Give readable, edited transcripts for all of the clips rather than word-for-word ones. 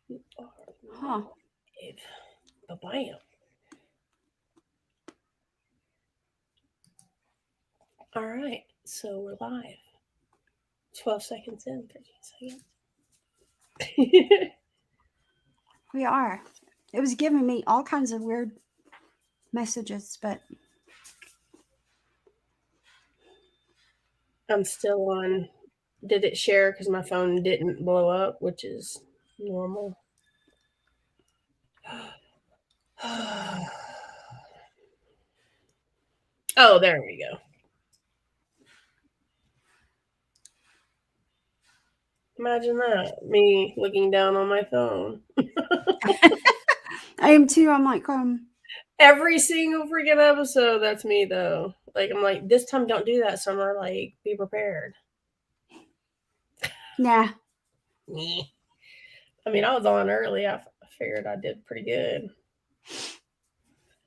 We are Huh. live. Ba-bam. All right. So we're live. 12 seconds in, 13 seconds. We are. It was giving me all kinds of weird messages, but I'm still on. Did it share because my phone didn't blow up, which is normal. Oh, there we go. Imagine that. Me looking down on my phone. I am too. I'm like, Every single freaking episode, that's me though. Like I'm like, this time don't do that, Summer. Like, be prepared. nah. Meh. I mean, I was on early. I figured I did pretty good.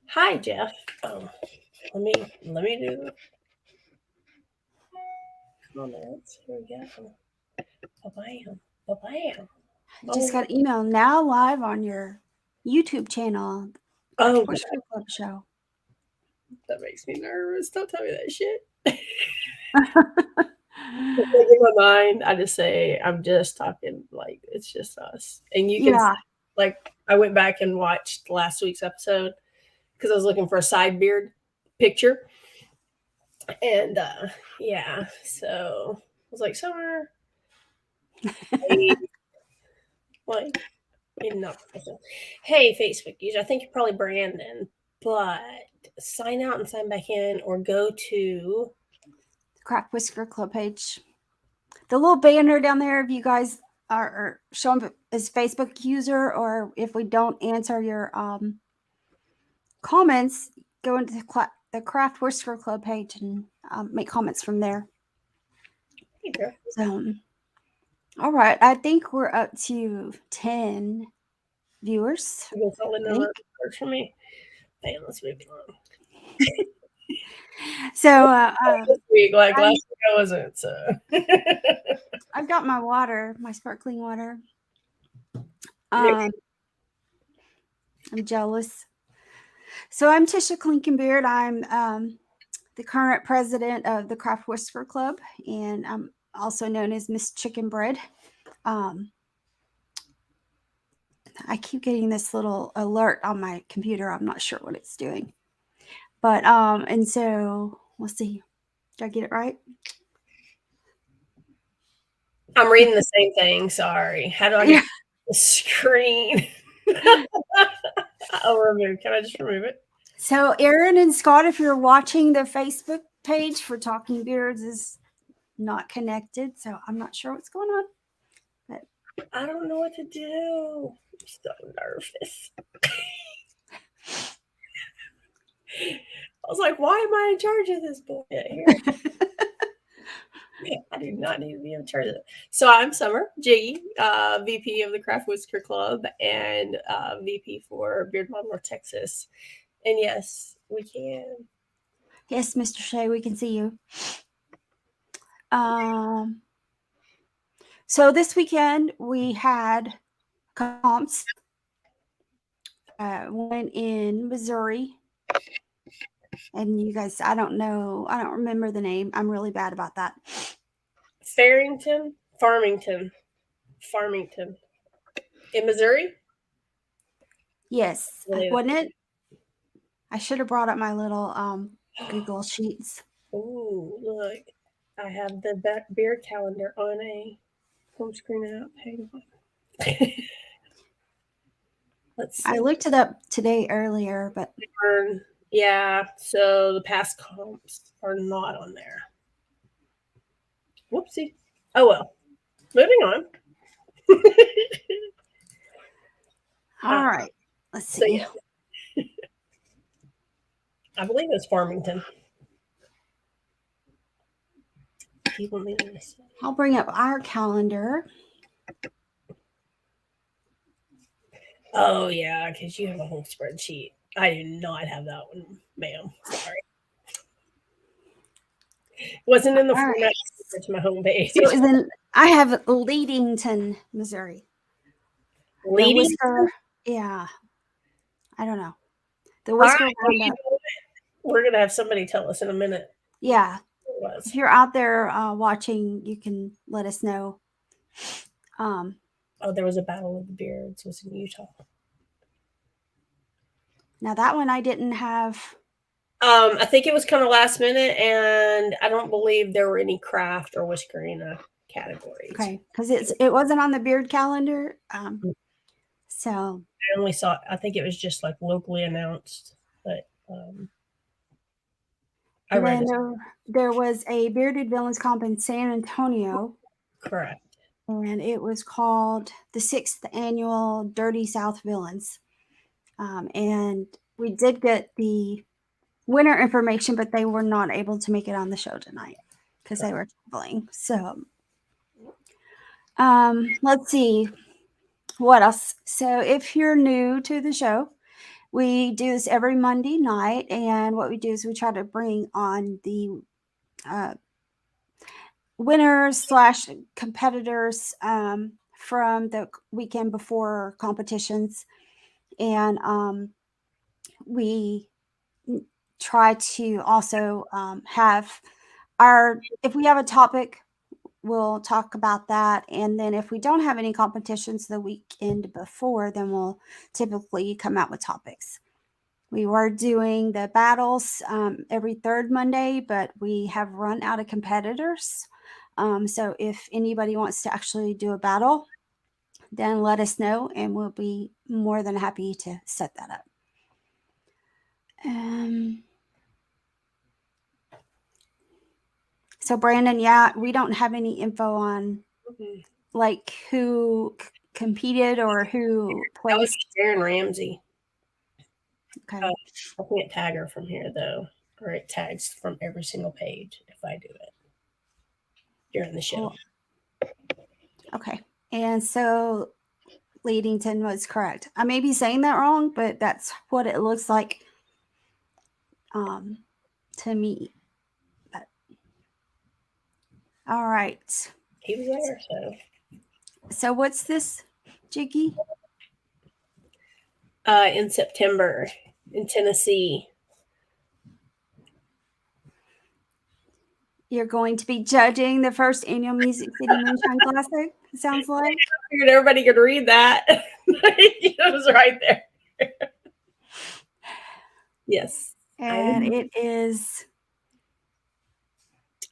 Hi, Jeff. Oh, let me do the comments. Here we go. Ba-bam. Ba-bam. Just Oh, got an email now live on your YouTube channel, Craft oh, Whisker Club show. that makes me nervous. Don't tell me that shit. Like in my mind, I just say I'm just talking like it's just us, and you can Yeah. like I went back and watched last week's episode because I was looking for a side beard picture, and yeah, so I was like, Summer, hey, like, not professional. Hey, Facebook user, I think you're probably Brandon, but sign out and sign back in, or go to. Craft Whisker Club page. The little banner down there, if you guys are showing as Facebook user, or if we don't answer your comments, go into the Craft Whisker Club page and make comments from there. So, all right, I think we're up to 10 viewers. You can solid I think number works for me. Hey, let's move on. so. This week, like I'm, last week, I wasn't. So I've got my water, my sparkling water. maybe I'm jealous. So I'm Tisha Klinkenbeard. I'm the current president of the Craft Whisker Club, and I'm also known as Miss Chicken Bread. Um, I keep getting this little alert on my computer. I'm not sure what it's doing, but and so let's see. Did I get it right? I'm reading the same thing. Sorry. How do I get Yeah. the screen? I'll remove. Can I just remove it? So Aaron and Scott, if you're watching, the Facebook page for Talking Beards is not connected, so I'm not sure what's going on. But I don't know what to do. I'm so nervous. I was like, why am I in charge of this bullshit here? I do not need to be in charge of it. So I'm Summer Jiggy, VP of the Craft Whisker Club and VP for Beardmont, North Texas. And yes, we can. yes, Mr. Shea, we can see you. Um, so this weekend we had comps. One in Missouri, and you guys, I don't know, I don't remember the name. I'm really bad about that. Farmington, in Missouri. Yes, Really? wasn't it? I should have brought up my little Google Sheets. Ooh, look! I have the beer calendar on a home screen app. Hang on. Let's I see. looked it up today earlier, but Yeah, so the past comps are not on there. Whoopsie. Oh well. Moving on. all right. Let's So see. yeah, I believe it's Farmington. People need this. I'll bring up our calendar. Oh yeah, because you have a whole spreadsheet. I do not have that one, ma'am. Sorry. Wasn't in the All format right. to my homepage. So it was in, I have Leadington, Missouri. The Leading. whisker, yeah, I don't know. The All right. whisker Well, roundup. we're gonna have somebody tell us in a minute Yeah, what it was. if you're out there watching, you can let us know. Oh, there was a battle of the beards. It was in Utah. Now that one I didn't have. I think it was kind of last minute, and I don't believe there were any craft or whiskerina categories. Okay, because it wasn't on the beard calendar. So I only saw. I think it was just like locally announced, but I and read then it. there was a bearded villains comp in San Antonio, Correct. and it was called the 6th annual Dirty South Villains. And we did get the winner information, but they were not able to make it on the show tonight because they were traveling. So let's see what else. So if you're new to the show, we do this every Monday night, and what we do is we try to bring on the winners / competitors from the weekend before competitions, and we try to also have if we have a topic, we'll talk about that, and then if we don't have any competitions the weekend before, then we'll typically come out with topics. We were doing the battles every third Monday, but we have run out of competitors. So if anybody wants to actually do a battle, then let us know, and we'll be more than happy to set that up. So Brandon, yeah, we don't have any info on like who competed or who That was placed. Sharon Ramsey. Okay. I can't tag her from here though, or it tags from every single page if I do it during the show. Okay. And so Leadington was correct. I may be saying that wrong, but that's what it looks like to me. But, all right. He was there, So what's this, Jiggy? in September in Tennessee. You're going to be judging the first annual Music City Moonshine Classic, it sounds like. I figured everybody could read that. It was right there. Yes. And it is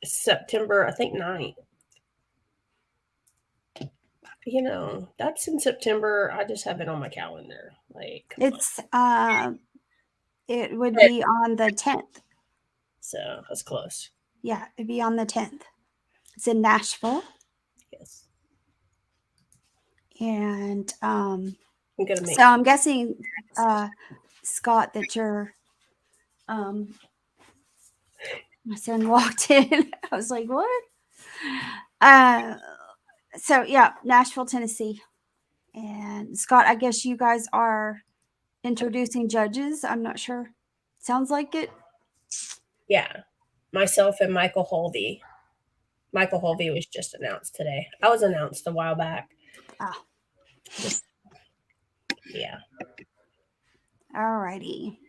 September, I think 9th. You know, that's in September. I just have it on my calendar. Like it's it would be on the 10th. So that's close. Yeah, it'd be on the 10th. It's in Nashville. Yes. And I'm gonna make so I'm guessing Scott that you're my son walked in. I was like, what? So yeah, Nashville, Tennessee. And Scott, I guess you guys are introducing judges. I'm not sure. Sounds like it. Yeah. Myself and Michael Holvey. Michael Holvey was just announced today. I was announced a while back. Just, yeah. All righty.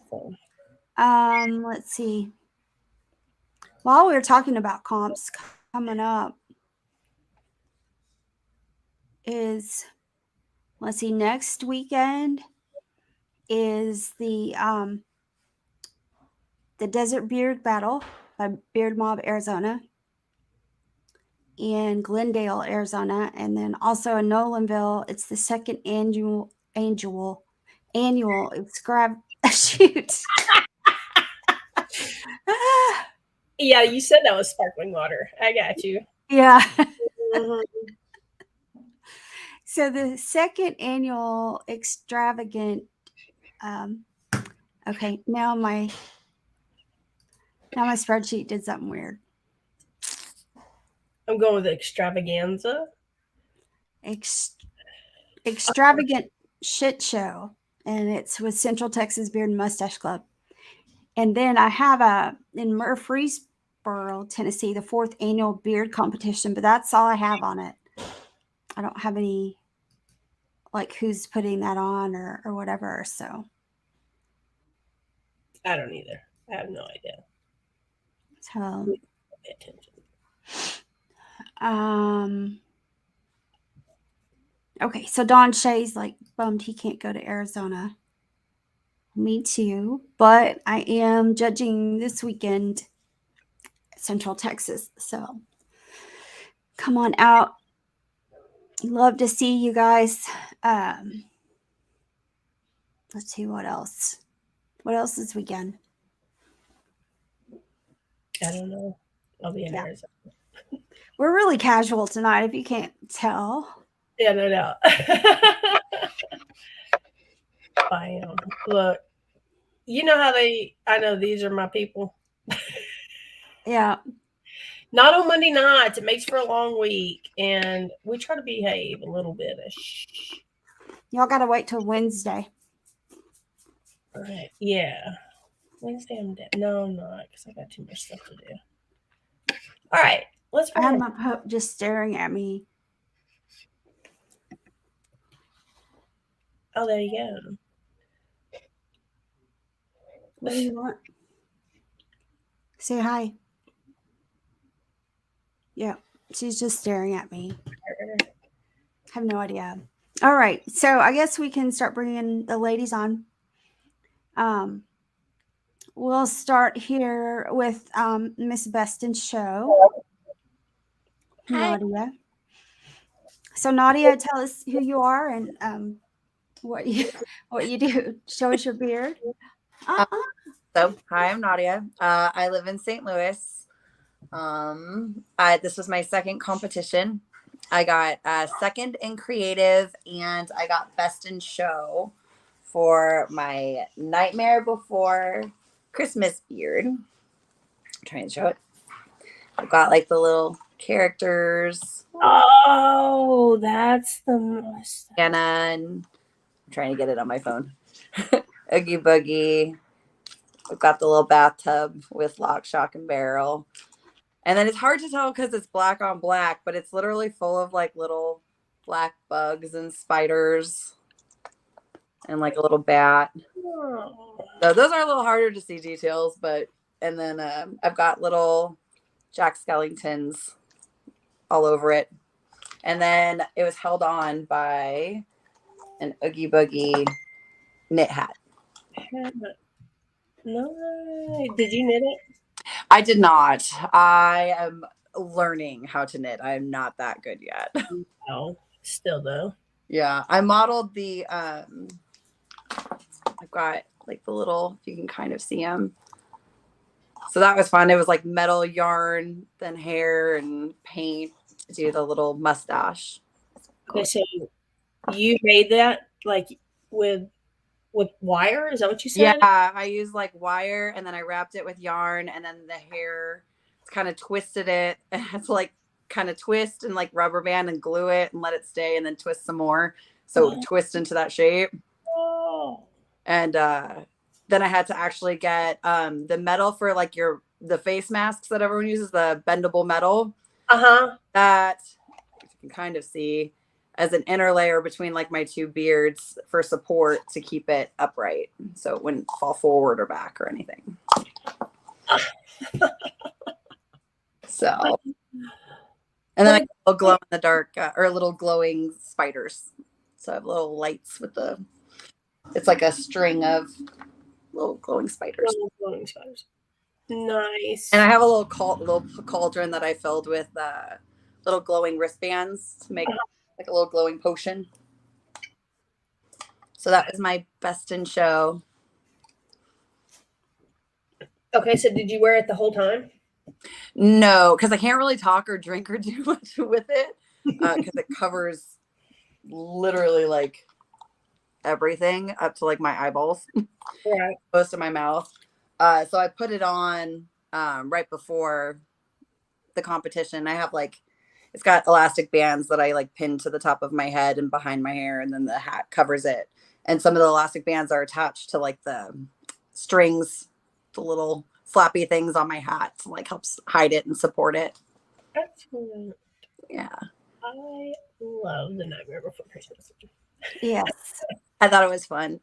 So. Let's see. While we were talking about comps coming up is, let's see, next weekend is the Desert Beard Battle by Beard Mob Arizona in Glendale, Arizona, and then also in Nolanville, it's the second annual shoot. Yeah, you said that was sparkling water. I got you. Yeah. Mm-hmm. So the second annual extravagant. Okay, now my spreadsheet did something weird. I'm going with extravaganza. Extravagant shit show, and it's with Central Texas Beard and Mustache Club. And then I have in Murfreesboro, Tennessee, the 4th annual beard competition, but that's all I have on it. I don't have any like who's putting that on or whatever. So I don't either. I have no idea. so Pay attention. okay, so Don Shay's like bummed he can't go to Arizona. Me too, but I am judging this weekend Central Texas. So come on out. Love to see you guys. Let's see what else. What else this weekend? I don't know. I'll be in Yeah. Arizona. We're really casual tonight, if you can't tell. Yeah, no doubt. I am. Look, you know how I know these are my people. Yeah. Not on Monday nights. It makes for a long week, and we try to behave a little bit. Y'all got to wait till Wednesday. All right. Yeah. Wednesday I'm dead. No, I'm not, because I got too much stuff to do. All right. Let's I have find my pup just staring at me. Oh, there you go. What do you want? Say hi. Yeah, she's just staring at me. I have no idea. All right, so I guess we can start bringing the ladies on. We'll start here with Miss Beston's show. Hi. Nadia. So Nadia, tell us who you are and what you do. Show us your beard. Uh, hi, I'm Nadia. I live in St. Louis. This was my second competition. I got second in creative, and I got best in show for my Nightmare Before Christmas beard. I'm trying to show it. I've got like the little characters. Oh, that's the most. Anna, and I'm trying to get it on my phone. Oogie Boogie. We've got the little bathtub with lock, shock, and barrel. And then it's hard to tell because it's black on black, but it's literally full of like little black bugs and spiders and like a little bat. Oh. So those are a little harder to see details, but and then I've got little Jack Skellingtons all over it. And then it was held on by an Oogie Boogie knit hat. No, did you knit it? I did not. I am learning how to knit. I'm not that good yet. No, still though. Yeah, I modeled the I've got like the little, you can kind of see them. So that was fun. It was like metal yarn, then hair and paint to do the little mustache. Okay, so you made that like with wire? Is that what you said? Yeah, I used like wire and then I wrapped it with yarn and then the hair kind of twisted it. And I had to like kind of twist and like rubber band and glue it and let it stay and then twist some more. So it would twist into that shape. Oh. And then I had to actually get the metal for like the face masks that everyone uses, the bendable metal. That you can kind of see as an inner layer between like my two beards for support to keep it upright so it wouldn't fall forward or back or anything. So, and then I have little glow in the dark or little glowing spiders. So I have little lights with it's like a string of little glowing spiders. Nice. And I have a little cauldron that I filled with little glowing wristbands to make like a little glowing potion. So that was my best in show. Okay, so did you wear it the whole time? No, because I can't really talk or drink or do much with it because it covers literally like everything up to like my eyeballs, Right. most of my mouth. So I put it on right before the competition. I have like, it's got elastic bands that I like pin to the top of my head and behind my hair, and then the hat covers it. And some of the elastic bands are attached to like the strings, the little flappy things on my hat to like helps hide it and support it. Excellent. Yeah. I love the Nightmare Before Christmas. Yes. I thought it was fun.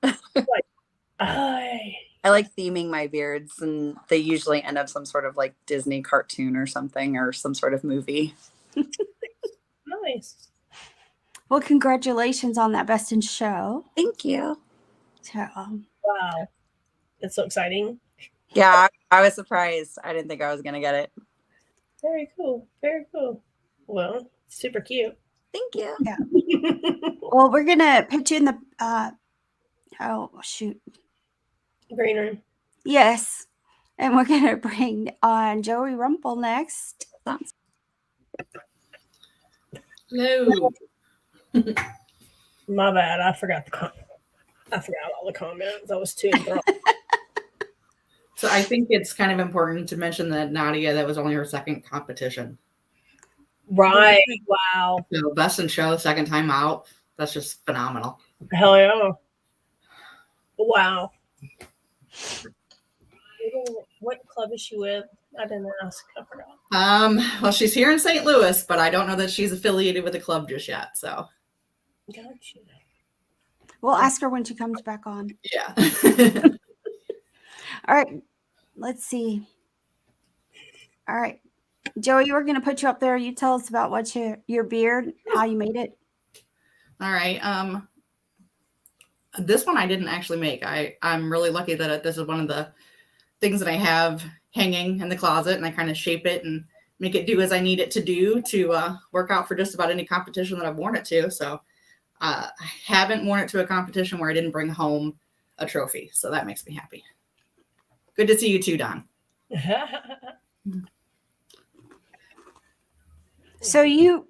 I I like theming my beards, and they usually end up some sort of like Disney cartoon or something, or some sort of movie. nice. Well, congratulations on that Best in Show. Thank you. So, Wow. That's so exciting. Yeah, I was surprised. I didn't think I was going to get it. Very cool. Very cool. Well, super cute. Thank you. yeah. Well, we're gonna put you in the. Oh shoot. Green room. Yes, and we're gonna bring on Joey Rumple next. No. My bad. I forgot all the comments. I was too enthralled. So I think it's kind of important to mention that Nadia, that was only her second competition. Right. Wow. So Best in Show, second time out. That's just phenomenal. Hell yeah. Wow. What club is she with? I didn't ask. I forgot. Well, she's here in St. Louis, but I don't know that she's affiliated with the club just yet. So Gotcha. We'll ask her when she comes back on. yeah. All right, let's see. All right, Joey, we're gonna put you up there. You tell us about what your beard, how you made it. All right. This one I didn't actually make. I'm really lucky that this is one of the things that I have hanging in the closet, and I kind of shape it and make it do as I need it to do to work out for just about any competition that I've worn it to. So I haven't worn it to a competition where I didn't bring home a trophy. So that makes me happy. Good to see you too, Don. So you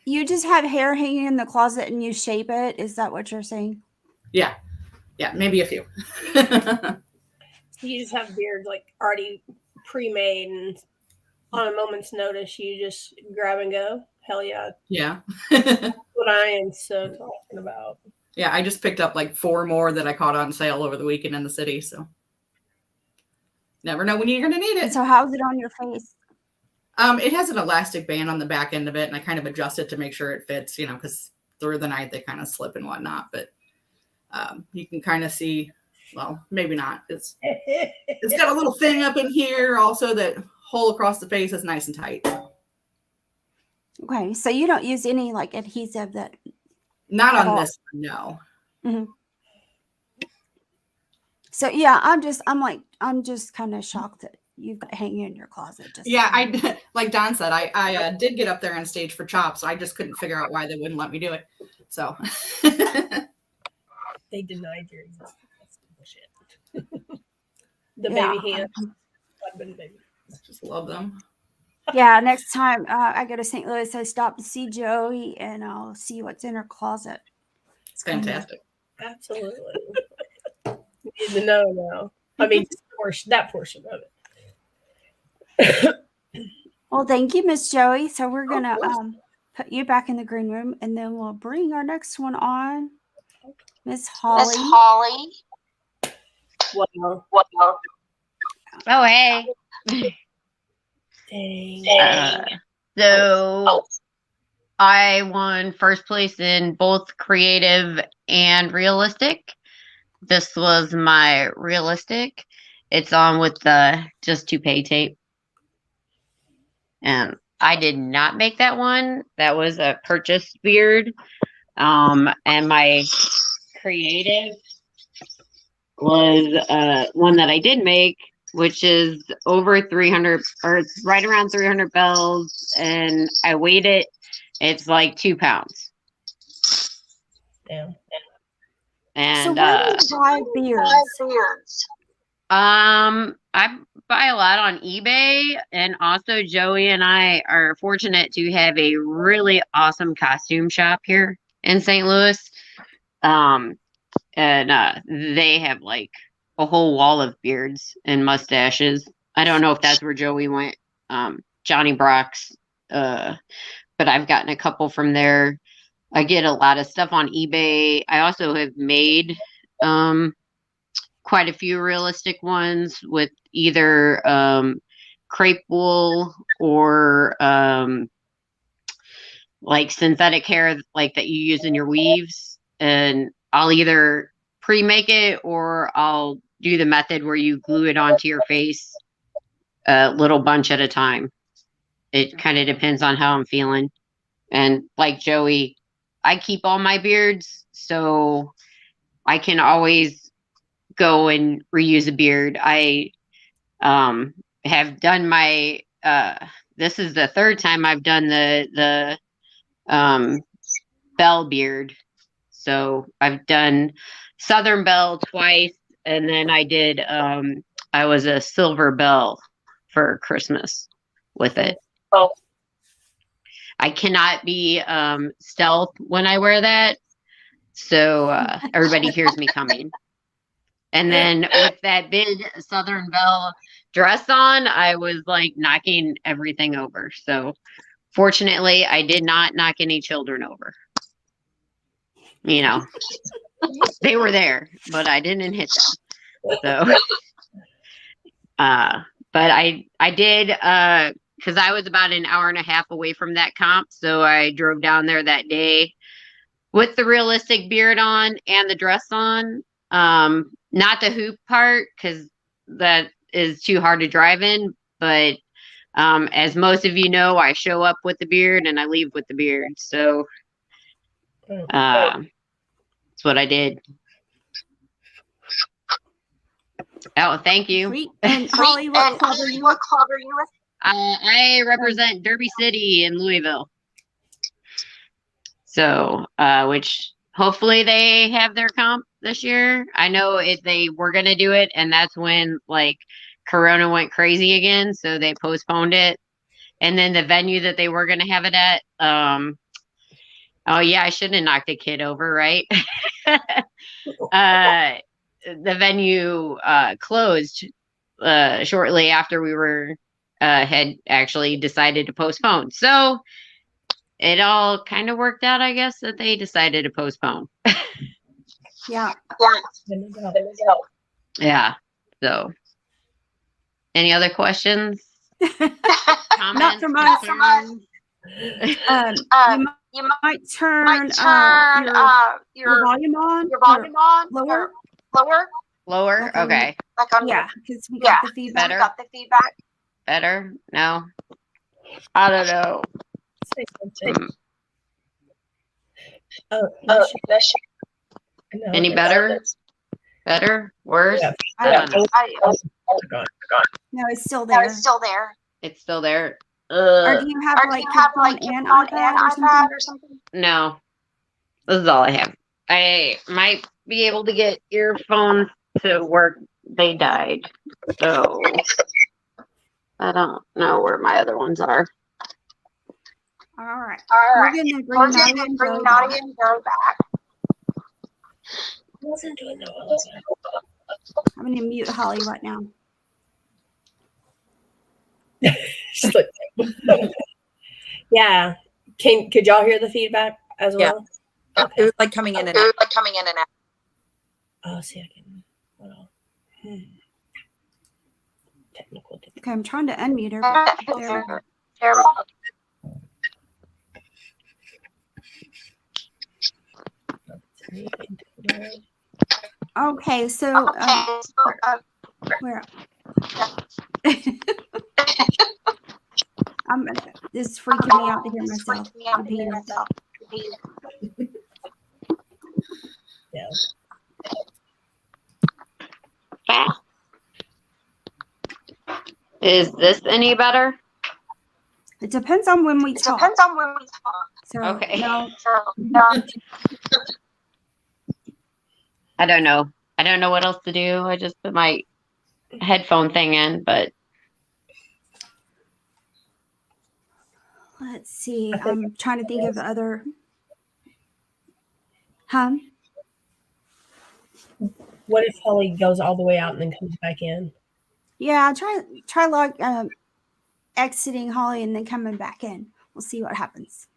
just have hair hanging in the closet and you shape it. Is that what you're saying? Yeah, maybe a few. You just have beards like already pre-made, and on a moment's notice, you just grab and go. Hell yeah. Yeah. What I am so talking about. Yeah, I just picked up like 4 more that I caught on sale over the weekend in the city. So never know when you're going to need And it. so how's it on your face? It has an elastic band on the back end of it, and I kind of adjust it to make sure it fits, because through the night they kind of slip and whatnot. But you can kind of see, well, maybe not. It's got a little thing up in here also that hole across the face is nice and tight. Okay, so you don't use any like adhesive that. Not on this one, no. Mm-hmm. So yeah, I'm just kind of shocked that you've got it hanging in your closet. Yeah, I like Don said, I did get up there on stage for chops. So I just couldn't figure out why they wouldn't let me do it. So they denied your existence. That's bullshit. The baby hands. Just love them. Yeah, next time I go to St. Louis, I stop to see Joey, and I'll see what's in her closet. It's fantastic. Absolutely. You need to know now. I mean, that portion of it. Well, thank you, Miss Joey. So we're gonna put you back in the green room, and then we'll bring our next one on, Miss Holly. Miss Holly. Wow. Oh, hey. Dang. So I won first place in both creative and realistic. This was my realistic. It's on with the just toupee tape. And I did not make that one. That was a purchased beard. And my creative was one that I did make, which is over 300, or it's right around 300 bells, and I weighed it. It's like 2 pounds. Yeah. So And where do you buy beards? I buy a lot on eBay, and also Joey and I are fortunate to have a really awesome costume shop here in St. Louis. And they have like a whole wall of beards and mustaches. I don't know if that's where Joey went. Johnny Brock's, but I've gotten a couple from there. I get a lot of stuff on eBay. I also have made quite a few realistic ones with either crepe wool or like synthetic hair like that you use in your weaves, and I'll either pre-make it or I'll do the method where you glue it onto your face a little bunch at a time. It kind of depends on how I'm feeling. And like Joey, I keep all my beards, so I can always go and reuse a beard. I have done my this is the third time I've done the bell beard. So I've done Southern Belle twice, and then I did I was a silver bell for Christmas with it. Oh. I cannot be stealth when I wear that, so everybody hears me coming. And then with that big Southern Belle dress on, I was like knocking everything over. So fortunately, I did not knock any children over. You know, they were there, but I didn't hit them. So, but I did, because I was about an hour and a half away from that comp. So I drove down there that day with the realistic beard on and the dress on. Not the hoop part, because that is too hard to drive in. But as most of you know, I show up with the beard and I leave with the beard. So that's what I did. Oh, thank you. Sweet. And Holly, what club are you with? I represent Derby City in Louisville. So, which hopefully they have their comp this year. I know they were going to do it, and that's when like Corona went crazy again, so they postponed it. And then the venue that they were going to have it at, oh yeah, I shouldn't have knocked a kid over, right? The venue closed shortly after we were had actually decided to postpone. So it all kind of worked out, I guess, that they decided to postpone. Yeah. Yeah. So, any other questions? Not Comments? from us. Concerns? You might turn your volume on. Lower. Lower? Like on- Okay. Yeah, because we got the feedback. Better? No? I don't know. Say something. Oh, no, Any better? Better? Worse? Yeah. I don't know. Gone. No, it's still there. It's still there. Or do you have like phone and iPad or something? No. This is all I have. I might be able to get earphones to work. They died. So I don't know where my other ones are. All right. We're gonna bring Nadia and Joe back. I wasn't doing no other. I'm gonna mute Holly right now. She's like, yeah. Could y'all hear the feedback as well? It was like coming in and out. Oh, see, I can. Well, technical. Okay, I'm trying to unmute her. But there we go. Okay, so where? This is freaking me out to hear myself. Yeah. Is this any better? It depends on when we talk. So, Okay. no. I don't know. I don't know what else to do. I just put my headphone thing in, but Let's see. I'm trying to think of the other. What if Holly goes all the way out and then comes back in? Yeah, try like exiting Holly and then coming back in. We'll see what happens.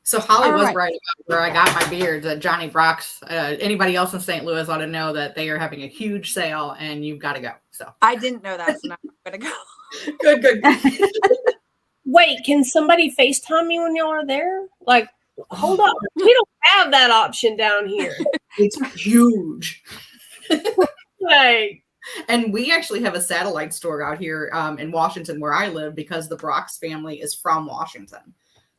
So Holly All was right. right about where I got my beards at Johnny Brock's. Anybody else in St. Louis ought to know that they are having a huge sale and you've got to go. So I didn't know that, so now I'm gonna go. Good. Wait, can somebody FaceTime me when y'all are there? Like, hold up. We don't have that option down here. It's huge. Like, And we actually have a satellite store out here in Washington where I live because the Brock's family is from Washington.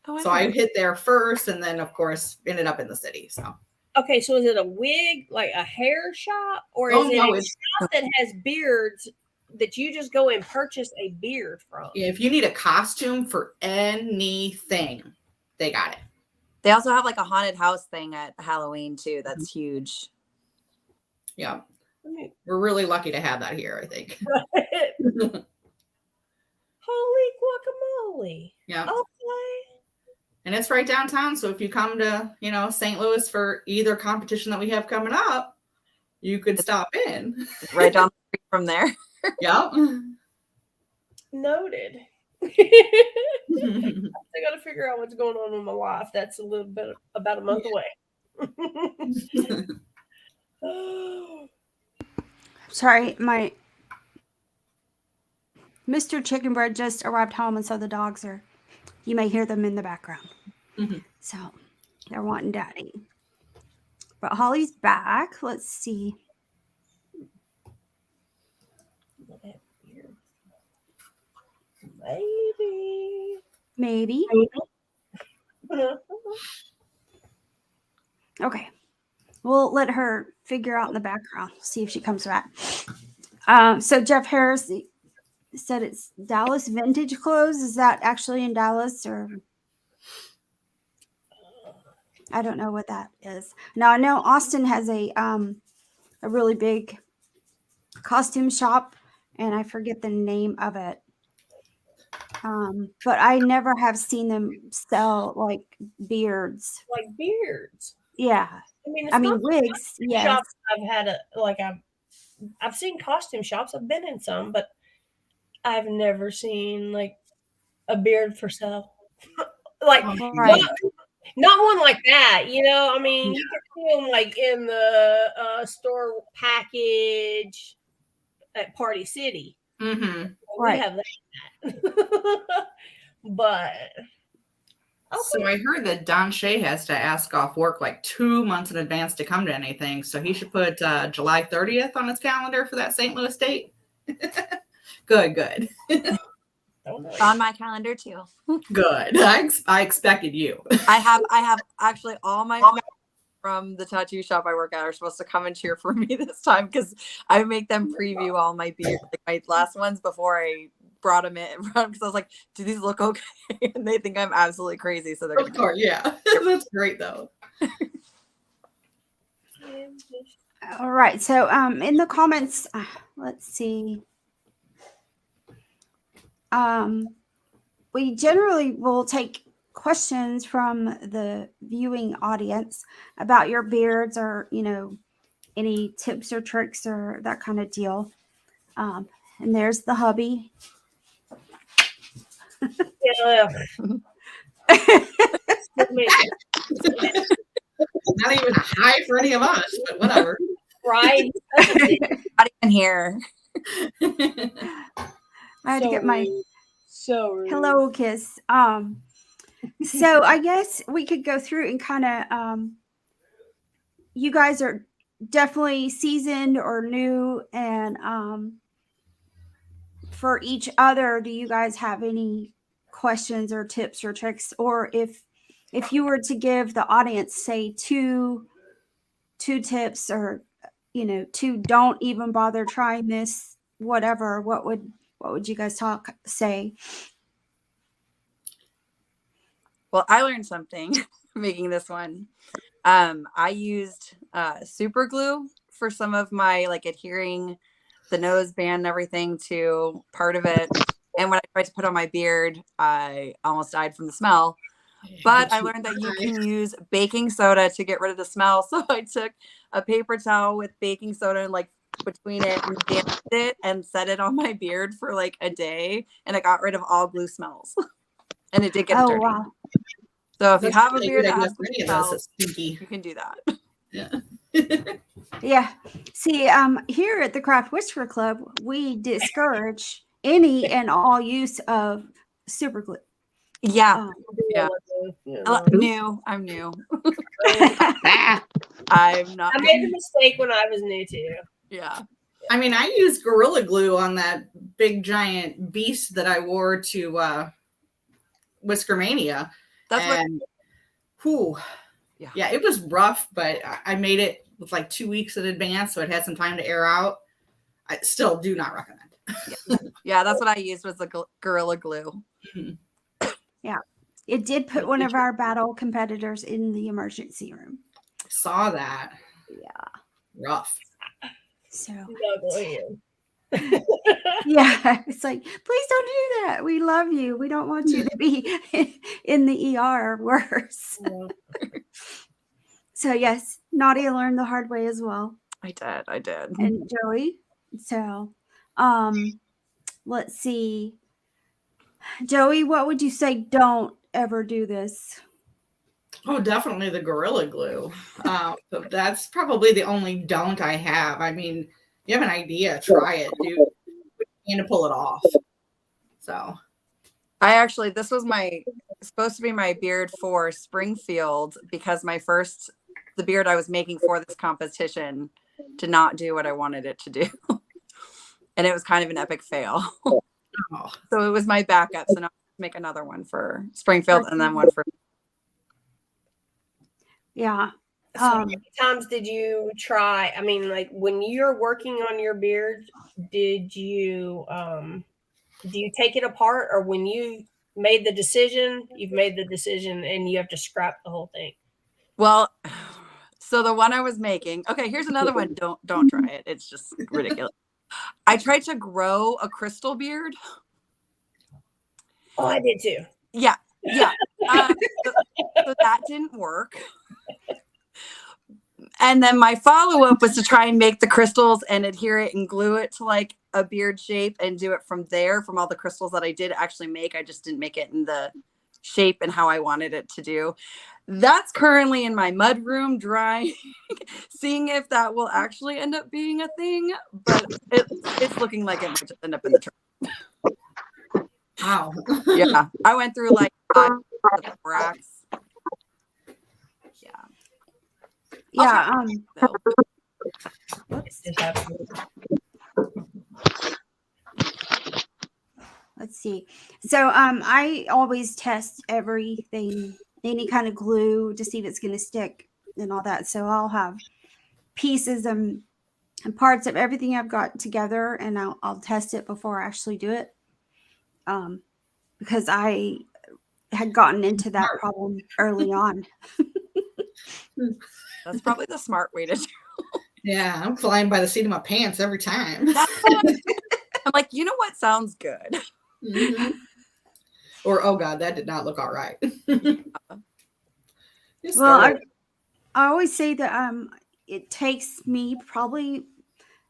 Oh, So I hit there first and then, of course, ended up in the city. So. okay, so is it a wig, like a hair shop? Or is it a shop that has beards that you just go and purchase a beard from? If you need a costume for anything, they got it. They also have like a haunted house thing at Halloween too. That's huge. Yeah. We're really lucky to have that here, I think. Holy guacamole. Yeah. Okay. And it's right downtown. So if you come to, St. Louis for either competition that we have coming up, you could stop in. It's right down the street from there. Yep. Noted. I got to figure out what's going on in my life. That's a little bit about a month away. Sorry, my Mr. Chicken Bread just arrived home, and so the dogs are, you may hear them in the background. Mm-hmm. So they're wanting daddy. But Holly's back. Let's see. Maybe. Okay. We'll let her figure out in the background. See if she comes back. So Jeff Harris said it's Dallas vintage clothes. Is that actually in Dallas, or I don't know what that is. Now I know Austin has a really big costume shop, and I forget the name of it. But I never have seen them sell like beards. Like beards. Yeah. I mean wigs. Yes. Shops I've had I've seen costume shops. I've been in some, but I've never seen like a beard for sale. Like right. not one like that, you can see them like in the store package at Party City. Mm-hmm. We have that. But okay. So I heard that Don Shea has to ask off work like 2 months in advance to come to anything. So he should put July 30th on his calendar for that St. Louis date. Good. On my calendar too. Good. I expected you. I have actually all my from the tattoo shop I work at are supposed to come and cheer for me this time because I make them preview all my beards, like my last ones before I brought them in because I was like, do these look okay? And they think I'm absolutely crazy, so they're of course, yeah. That's great though. All right, so in the comments, let's see. We generally will take questions from the viewing audience about your beards or, any tips or tricks or that kind of deal. And there's the hubby. Yeah. Not even a hi for any of us, but whatever. Right. Not even here. I had to get my rude. Hello kiss. So I guess we could go through and kind of you guys are definitely seasoned or new, and for each other, do you guys have any questions or tips or tricks? Or if you were to give the audience, say, two tips, or two don't even bother trying this, whatever, what would you guys say? Well, I learned something making this one. I used super glue for some of my adhering the nose band and everything to part of it. And when I tried to put on my beard, I almost died from the smell. But I learned that you can use baking soda to get rid of the smell. So I took a paper towel with baking soda and between it and damped it and set it on my beard for a day, and it got rid of all glue smells. And it did get dirty. Wow. So if you have a beard that has glue smells, you can do that. Yeah. Yeah. See, here at the Craft Whisker Club, we discourage any and all use of super glue. Yeah. Yeah. You I'm know. new. Ah, I'm not. I made the mistake when I was new too. Yeah. I mean, I used Gorilla Glue on that big giant beast that I wore to Whiskermania. That's what. Whew, Yeah. yeah, it was rough, but I made it with like 2 weeks in advance, so it had some time to air out. I still do not recommend. Yeah, that's what I used was the Gorilla Glue. Yeah. It did put one of our battle competitors in the emergency room. Saw that. Yeah. Rough. So yeah, it's like, please don't do that. We love you. We don't want you to be in the ER or worse. So yes, Nadia learned the hard way as well. I did. And Joey. So let's see. Joey, what would you say don't ever do this? Oh, definitely the Gorilla Glue. So that's probably the only don't I have. I mean, you have an idea, try it, dude, and to pull it off. So This was supposed to be my beard for Springfield because the beard I was making for this competition did not do what I wanted it to do. And it was kind of an epic fail. oh, So it was my backup. So now I'll make another one for Springfield and then one for. Yeah. So how many times did you try? I mean, like when you're working on your beard, do you take it apart, or when you made the decision, you've made the decision and you have to scrap the whole thing? Well, so the one I was making, okay, here's another one. Don't try it. It's just ridiculous. I tried to grow a crystal beard. Oh, I did too. Yeah. So that didn't work. And then my follow-up was to try and make the crystals and adhere it and glue it to like a beard shape and do it from there. From all the crystals that I did actually make, I just didn't make it in the shape and how I wanted it to do. That's currently in my mud room drying, seeing if that will actually end up being a thing. But it's looking like it might just end up in the trash. wow. Yeah, I went through like 5 racks. Yeah. Yeah. It's just happening. Let's see. So I always test everything, any kind of glue to see if it's going to stick and all that. So I'll have pieces and parts of everything I've got together, and I'll test it before I actually do it. Because I had gotten into that problem early on. That's probably the smart way to do it. Yeah, I'm flying by the seat of my pants every time. I'm like, you know what sounds good? Mm-hmm. Or, oh God, that did not look all right. Well, I always say that it takes me probably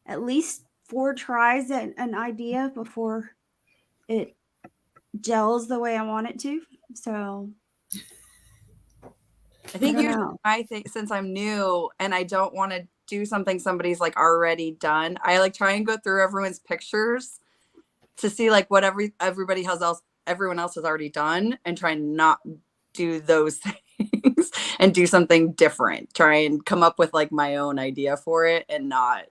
at least 4 tries at an idea before it gels the way I want it to. So I think I since I'm new and I don't want to do something somebody's like already done, I like try and go through everyone's pictures to see like what everyone else has already done and try and not do those things and do something different. Try and come up with like my own idea for it and not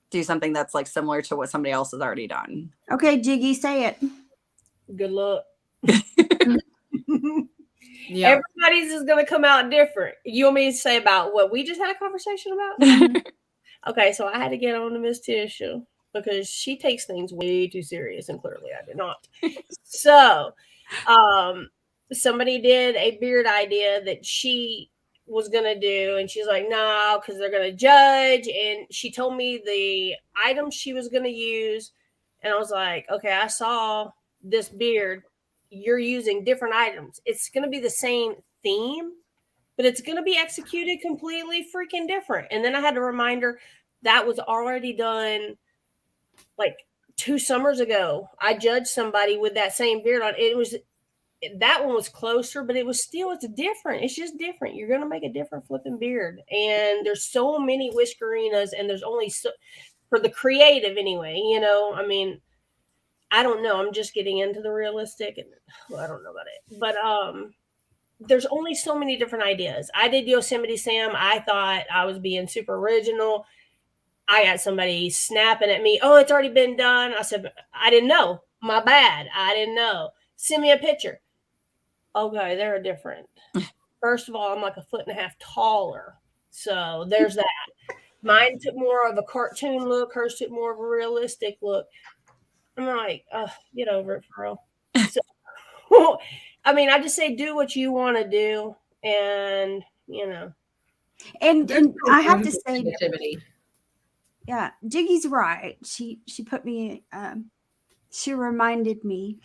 do something that's like similar to what somebody else has already done. Okay, Jiggy, say it. Good luck. Yeah. Everybody's is going to come out different. You want me to say about what we just had a conversation about? Okay, so I had to get on to Miss Tisha because she takes things way too serious, and clearly I did not. So, somebody did a beard idea that she was going to do, and she's like, no, because they're going to judge. And she told me the items she was going to use, and I was like, okay, I saw this beard. You're using different items. It's going to be the same theme, but it's going to be executed completely freaking different. And then I had to remind her that was already done like 2 summers ago. I judged somebody with that same beard on. That one was closer, but it's different. It's just different. You're going to make a different flipping beard. And there's so many whiskerinas, and there's only for the creative anyway, I mean, I don't know. I'm just getting into the realistic, and well, I don't know about it, but there's only so many different ideas. I did Yosemite Sam. I thought I was being super original. I got somebody snapping at me. Oh, it's already been done. I said, I didn't know. My bad. I didn't know. Send me a picture. Okay, they're different. First of all, I'm like 1.5 feet taller. So there's that. Mine took more of a cartoon look. Hers took more of a realistic look. I'm like, get over it, bro. So, I mean, I just say do what you want to do, and And I have to say, creativity. yeah, Jiggy's right. She put me. She reminded me,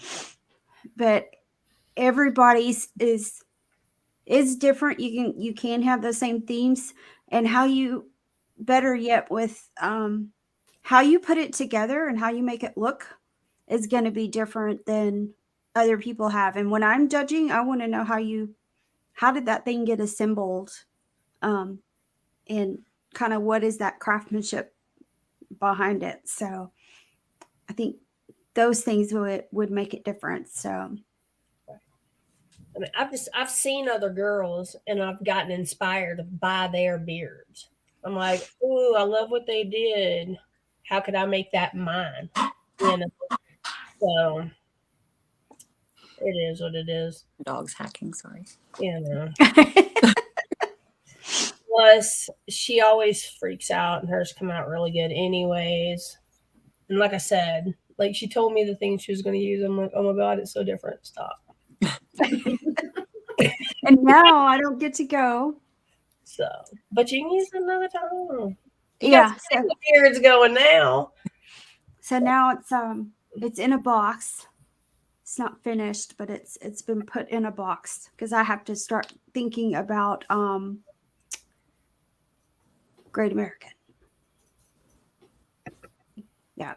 but everybody's is different. You can have the same themes, and how you, better yet, with how you put it together and how you make it look is going to be different than other people have. And when I'm judging, I want to know how did that thing get assembled, and kind of what is that craftsmanship behind it. So I think those things would make it different. So I mean, I've seen other girls, and I've gotten inspired by their beards. I'm like, ooh, I love what they did. How could I make that mine? So it is what it is. Dog's hacking, sorry. Plus, she always freaks out, and hers come out really good anyways. And like I said, like she told me the things she was going to use. I'm like, oh my God, it's so different. Stop. And now I don't get to go. So, but you can use it another time. Yeah. So the beard's going now. So now it's in a box. It's not finished, but it's been put in a box because I have to start thinking about Great American. Yeah.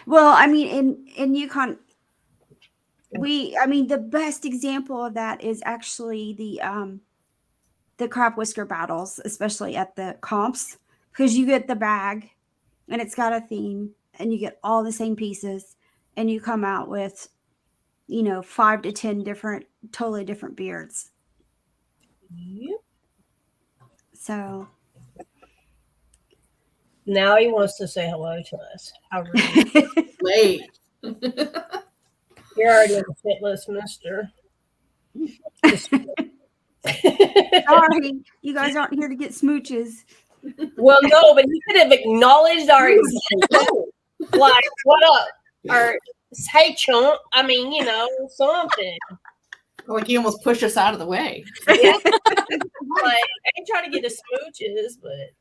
Well, I mean, in Yukon, the best example of that is actually the Craft Whisker battles, especially at the comps, because you get the bag and it's got a theme and you get all the same pieces and you come out with 5 to 10 totally different beards. Yep. So now he wants to say hello to us. How rude. Wait. You're already on the fit list, mister. Sorry, you guys aren't here to get smooches. Well, no, but you could have acknowledged our existence. Like, what up? Or, hey, chump. I mean, something. Like you almost pushed us out of the way. Yeah. Like, I ain't trying to get the smooches, but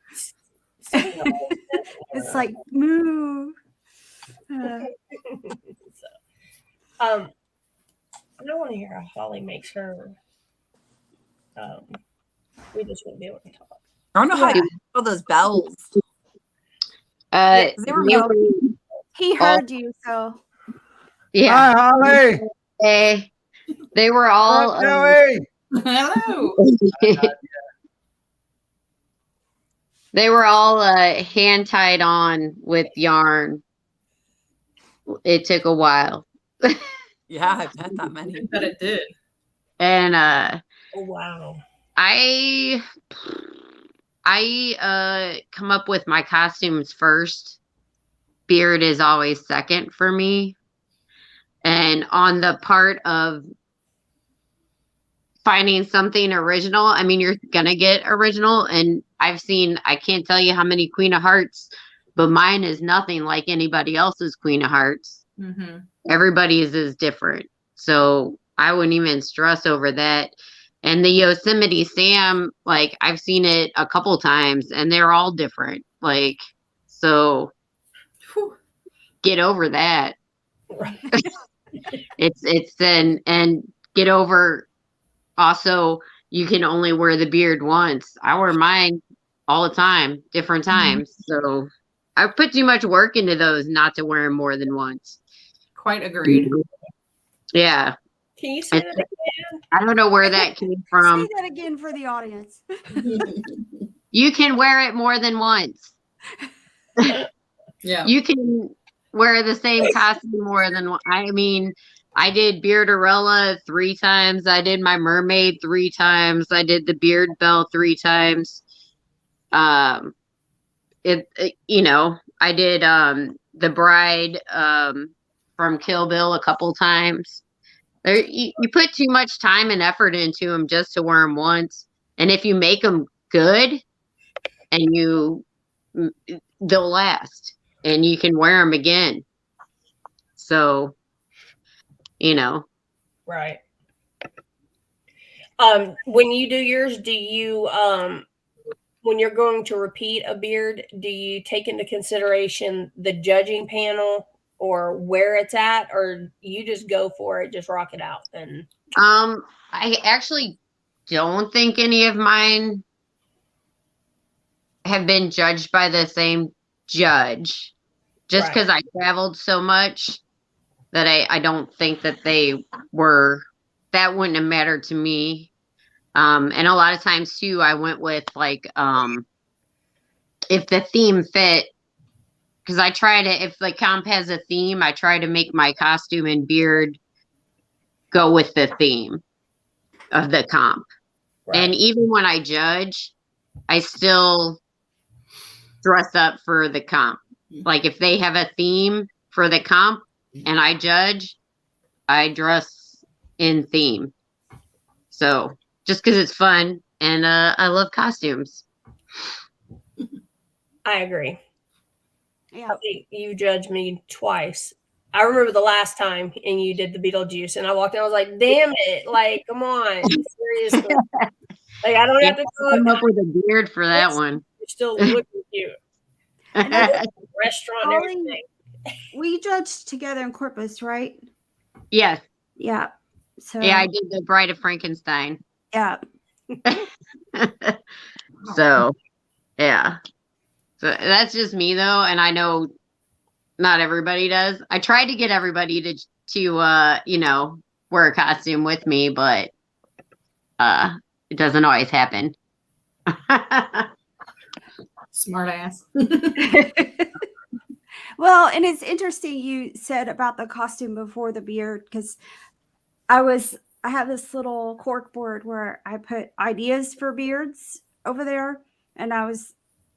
It's like move. I don't want to hear how Holly makes her. We just wouldn't be able to talk. I don't know how you feel those bells. They were He heard you, so yeah. Hi, Holly. Hey, they were all. Joey. Hello. They were all hand tied on with yarn. It took a while. Yeah, I bet that many. I bet it did. And Oh, wow. I come up with my costumes first. Beard is always second for me. And on the part of finding something original, I mean, you're gonna get original. And I can't tell you how many Queen of Hearts, but mine is nothing like anybody else's Queen of Hearts. Mm-hmm. Everybody's is different. So I wouldn't even stress over that. And the Yosemite Sam, like I've seen it a couple times and they're all different. Like, so get over that. It's then, and get over also, you can only wear the beard once. I wear mine all the time, different times. So I put too much work into those not to wear them more than once. Quite agreed. Yeah. Can you say that again? I don't know where that came from. say that again for the audience. You can wear it more than once. Yeah. You can wear the same costume more than one. I mean, I did Beardarella 3 times. I did my mermaid 3 times. I did the Beard Belle 3 times. I did the bride from Kill Bill a couple times. You put too much time and effort into them just to wear them once, and if you make them good, and they'll last, and you can wear them again. So, Right. When you do yours, do you when you're going to repeat a beard, do you take into consideration the judging panel or where it's at, or you just go for it, just rock it out? And I actually don't think any of mine have been judged by the same judge, just because I traveled so much that I don't think that that wouldn't have mattered to me. And a lot of times too, I went with like, if the theme fit, because I try to, if the comp has a theme, I try to make my costume and beard go with the theme of the comp. Right. And even when I judge, I still dress up for the comp. Like if they have a theme for the comp and I judge, I dress in theme. So just because it's fun, and I love costumes. I agree. Yeah. I think you judged me twice. I remember the last time, and you did the Beetlejuice, and I walked in. I was like, "Damn it! Like, come on, seriously! Like, I don't have to come up with a beard for that one. You're still looking cute. Restaurant and everything. We judged together in Corpus, right? Yes. Yeah. So yeah, I did the Bride of Frankenstein. Yeah. So, yeah. So that's just me though, and I know not everybody does. I tried to get everybody to wear a costume with me, but it doesn't always happen. Smart ass. Well, and it's interesting you said about the costume before the beard, because I have this little cork board where I put ideas for beards over there, and I was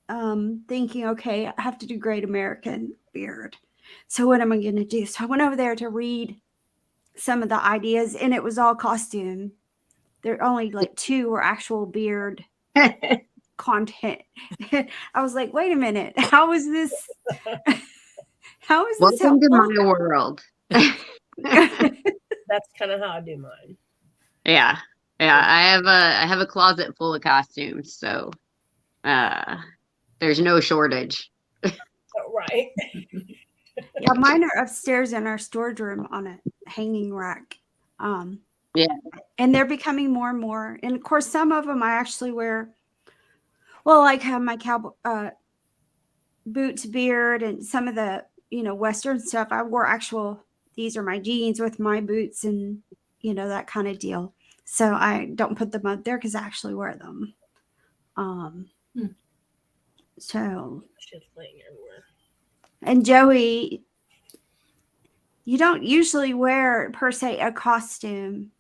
thinking, okay, I have to do Great American beard. So what am I going to do? So I went over there to read some of the ideas, and it was all costume. There are only like 2 were actual beard content. I was like, wait a minute, how is this? Welcome to my world. That's kind of how I do mine. Yeah. I have a closet full of costumes, so there's no shortage. Right. Yeah, mine are upstairs in our storage room on a hanging rack. Yeah, and they're becoming more and more. And of course, some of them I actually wear. Well, like have my cowboy boots, beard, and some of the Western stuff. I wore actual. These are my jeans with my boots, and that kind of deal. So I don't put them up there because I actually wear them. So. And Joey, you don't usually wear per se a costume.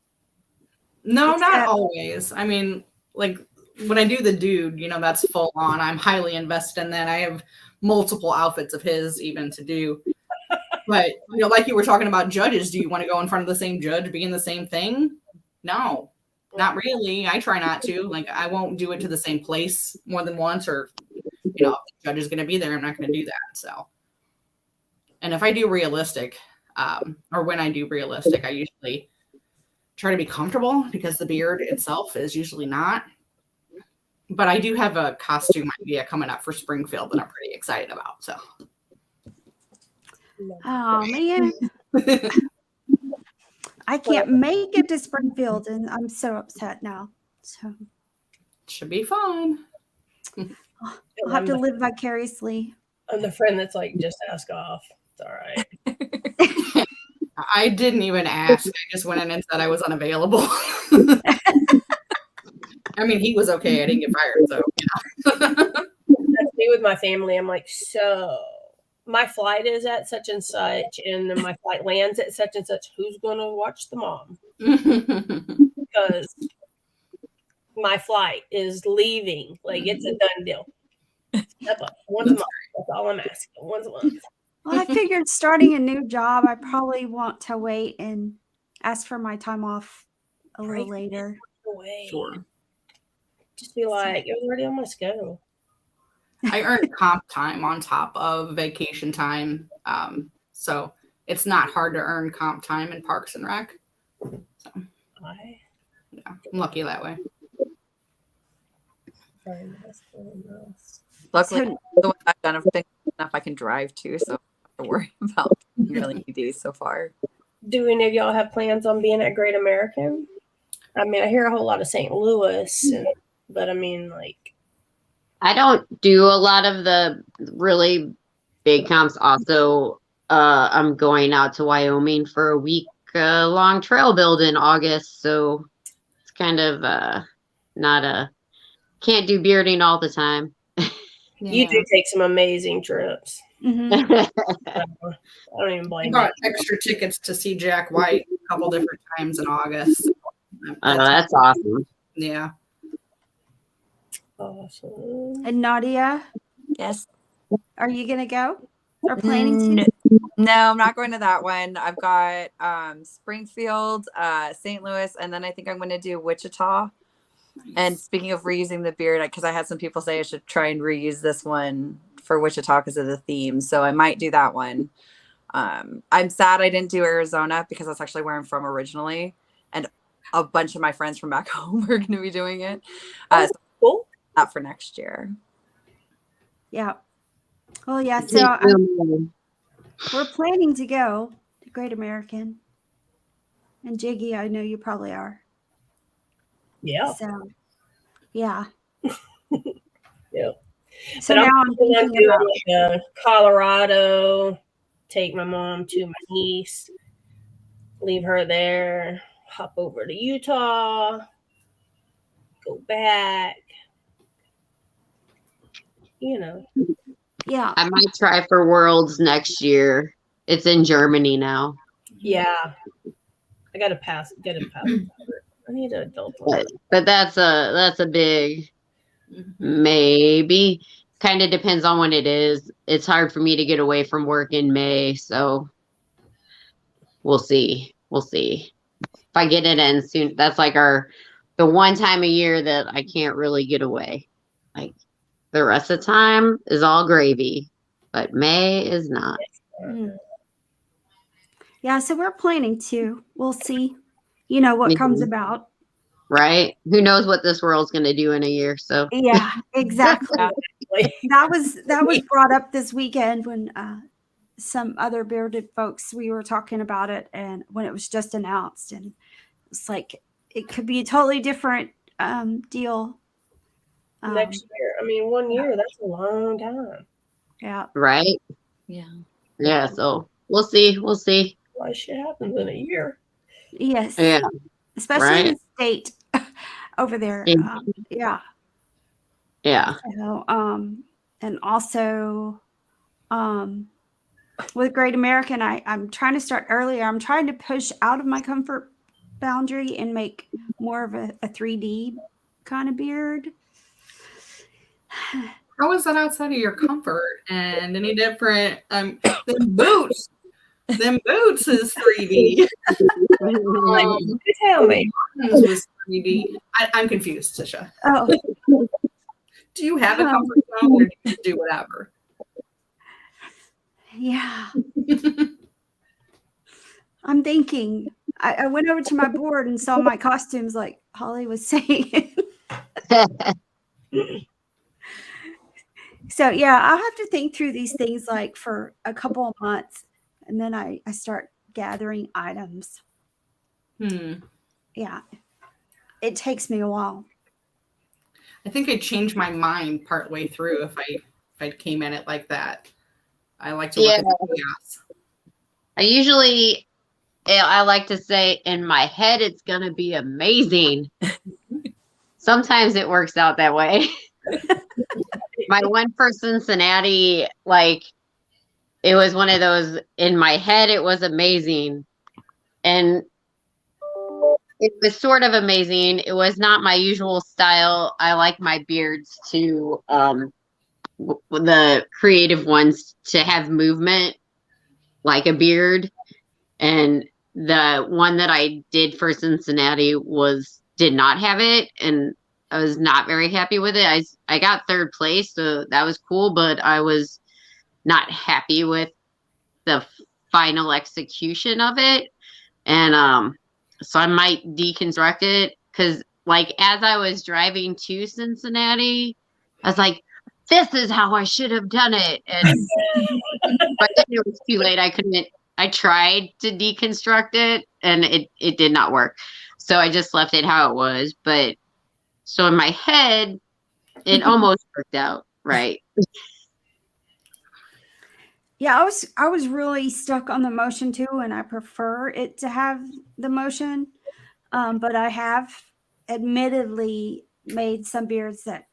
No, not always. I mean, like when I do the dude, that's full on. I'm highly invested in that. I have multiple outfits of his even to do. But, like you were talking about judges, do you want to go in front of the same judge, be in the same thing? No, not really. I try not to. Like, I won't do it to the same place more than once, or, if the judge is going to be there, I'm not going to do that. So, and if I do realistic, or when I do realistic, I usually try to be comfortable because the beard itself is usually not. But I do have a costume idea coming up for Springfield that I'm pretty excited about. So. Oh man, I can't make it to Springfield, and I'm so upset now. So should be fun. I'll have to live vicariously. I'm the friend that's like, just ask off. It's all right. I didn't even ask. I just went in and said I was unavailable. I mean, he was okay. I didn't get fired, so That's me with my family. I'm like, so my flight is at such and such, and then my flight lands at such and such. Who's going to watch the mom? Because my flight is leaving. Like, it's a done deal. Step up once a month. That's all I'm asking. Once a month. Well, I figured starting a new job, I probably want to wait and ask for my time off a little later. Away. Sure. Just be like, it was already on my schedule. I earn comp time on top of vacation time. So it's not hard to earn comp time in Parks and Rec. So, yeah, I'm lucky that way. Very nice, very nice. Luckily, the one I've done, I've been enough I can drive to, so I don't have to worry about really EDs so far. Do any of y'all have plans on being at Great American? I mean, I hear a whole lot of St. Louis, but I mean, like, I don't do a lot of the really big comps. Also, I'm going out to Wyoming for a week long trail build in August, so it's kind of can't do bearding all the time. you do take some amazing trips. Mhm. I don't even I blame got you. extra tickets to see Jack White a couple different times in August. That's awesome. Yeah. Awesome. And Nadia, Yes. are you going to go or planning to? No, I'm not going to that one. I've got Springfield, St. Louis, and then I think I'm going to do Wichita. And speaking of reusing the beard, because I had some people say I should try and reuse this one for Wichita because of the theme. So I might do that one. I'm sad I didn't do Arizona because that's actually where I'm from originally. And a bunch of my friends from back home are going to be doing it. So Cool. that for next year. Yeah. Well, yeah. So we're planning to go to Great American. And Jiggy, I know you probably are. Yeah. So, yeah. Yep. So But now I'm I'm thinking doing about like Colorado, take my mom to my niece, leave her there, hop over to Utah, go back. You know. yeah. I might try for Worlds next year. It's in Germany now. Yeah. I gotta get a passport. I need an adult one. But that's a big maybe. Kind of depends on when it is. It's hard for me to get away from work in May, so we'll see. We'll see. If I get it in soon, that's like the one time a year that I can't really get away. Like the rest of the time is all gravy, but May is not. Mm. Yeah, so we're planning to. We'll see, what comes about. Right? Who knows what this world's going to do in a year? So Yeah, exactly. That was brought up this weekend when some other bearded folks, we were talking about it, and when it was just announced, and it's like it could be a totally different deal Next year. I mean, 1 year, that's a long time. Yeah. right? Yeah. So we'll see. We'll see. A lot of shit happens in a year. Yes. Yeah. Especially in the state over there. Yeah. Yeah. So, and also, with Great American, I'm trying to start earlier. I'm trying to push out of my comfort boundary and make more of a 3D kind of beard. How is that outside of your comfort and any different? Them boots. Them boots is 3D. Tell me. Was 3D. I'm confused, Tisha. Oh. Do you have a comfort zone or do you do whatever? Yeah. I'm thinking. I went over to my board and saw my costumes like Holly was saying. So yeah, I'll have to think through these things like for a couple of months, and then I start gathering items. Yeah. It takes me a while. I think I'd change my mind partway through if I came at it like that. I like to look at the chaos. I like to say in my head it's gonna be amazing. Sometimes it works out that way. My one for Cincinnati, like it was one of those, in my head, it was amazing. And it was sort of amazing. It was not my usual style. I like my beards to, the creative ones, to have movement like a beard. And the one that I did for Cincinnati did not have it. And I was not very happy with it. I got third place, so that was cool, but I was not happy with the final execution of it. And so I might deconstruct it, because like as I was driving to Cincinnati, I was like, this is how I should have done it. And but then it was too late. I tried to deconstruct it and it did not work. So I just left it how it was. But so in my head, it almost worked out right. Yeah, I was really stuck on the motion too, and I prefer it to have the motion. But I have admittedly made some beards that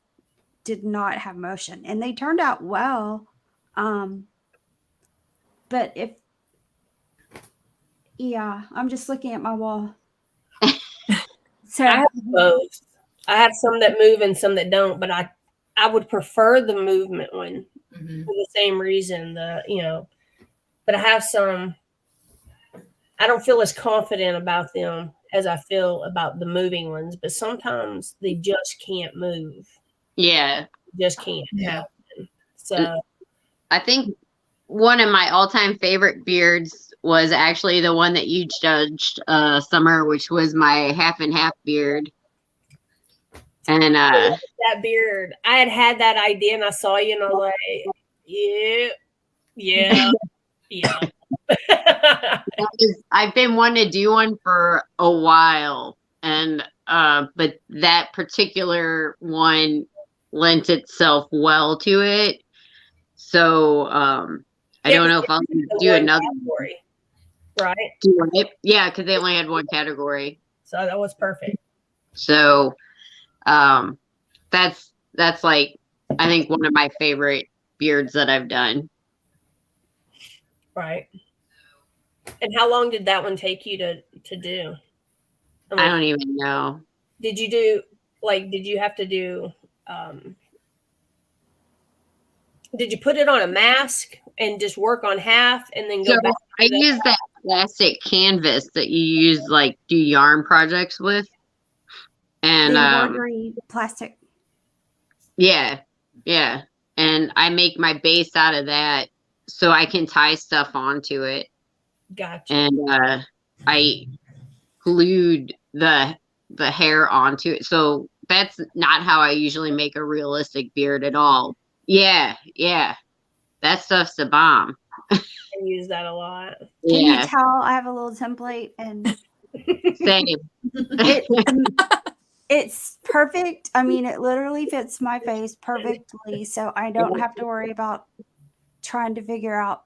did not have motion, and they turned out well. But I'm just looking at my wall. So I have both. I have some that move and some that don't, but I would prefer the movement one for the same reason. But I have some. I don't feel as confident about them as I feel about the moving ones, but sometimes they just can't move. Yeah. Just can't. Yeah. So I think one of my all-time favorite beards was actually the one that you judged, Summer, which was my half and half beard. And that beard, I had that idea, and I saw you, and I was like, yeah. I've been wanting to do one for a while, and but that particular one lent itself well to it. So I don't know if I'll do another category, right? do it. Yeah, because they only had one category. So that was perfect. So that's like, I think, one of my favorite beards that I've done. Right. And how long did that one take you to do? I don't even know. Did you have to do did you put it on a mask and just work on half and then go back? I use that plastic canvas that you use, like, do yarn projects with. And the embroidery plastic. Yeah. And I make my base out of that so I can tie stuff onto it. Gotcha. And I glued the hair onto it. So that's not how I usually make a realistic beard at all. Yeah. That stuff's the bomb. I use that a lot. Can you tell I have a little template? And Same. It's perfect. I mean, it literally fits my face perfectly, so I don't have to worry about trying to figure out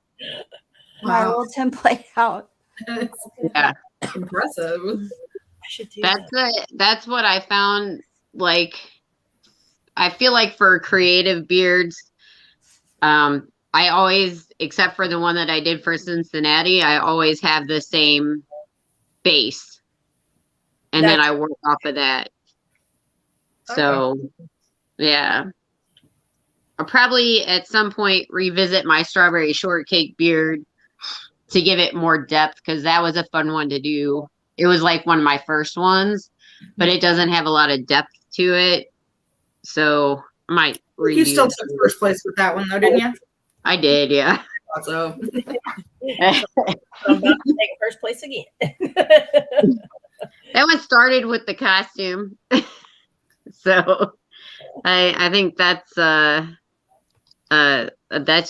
my little template out. Yeah. Impressive. I should do that. That's what I found. Like, I feel like for creative beards, I always, except for the one that I did for Cincinnati, I always have the same base, and then I work off of that. So, yeah. I'll probably at some point revisit my strawberry shortcake beard to give it more depth, because that was a fun one to do. It was like one of my first ones, but it doesn't have a lot of depth to it. So I might redo You still took first place with that one, though, didn't you? I did, yeah. So I'm about to take first place again. That one started with the costume. So I think that's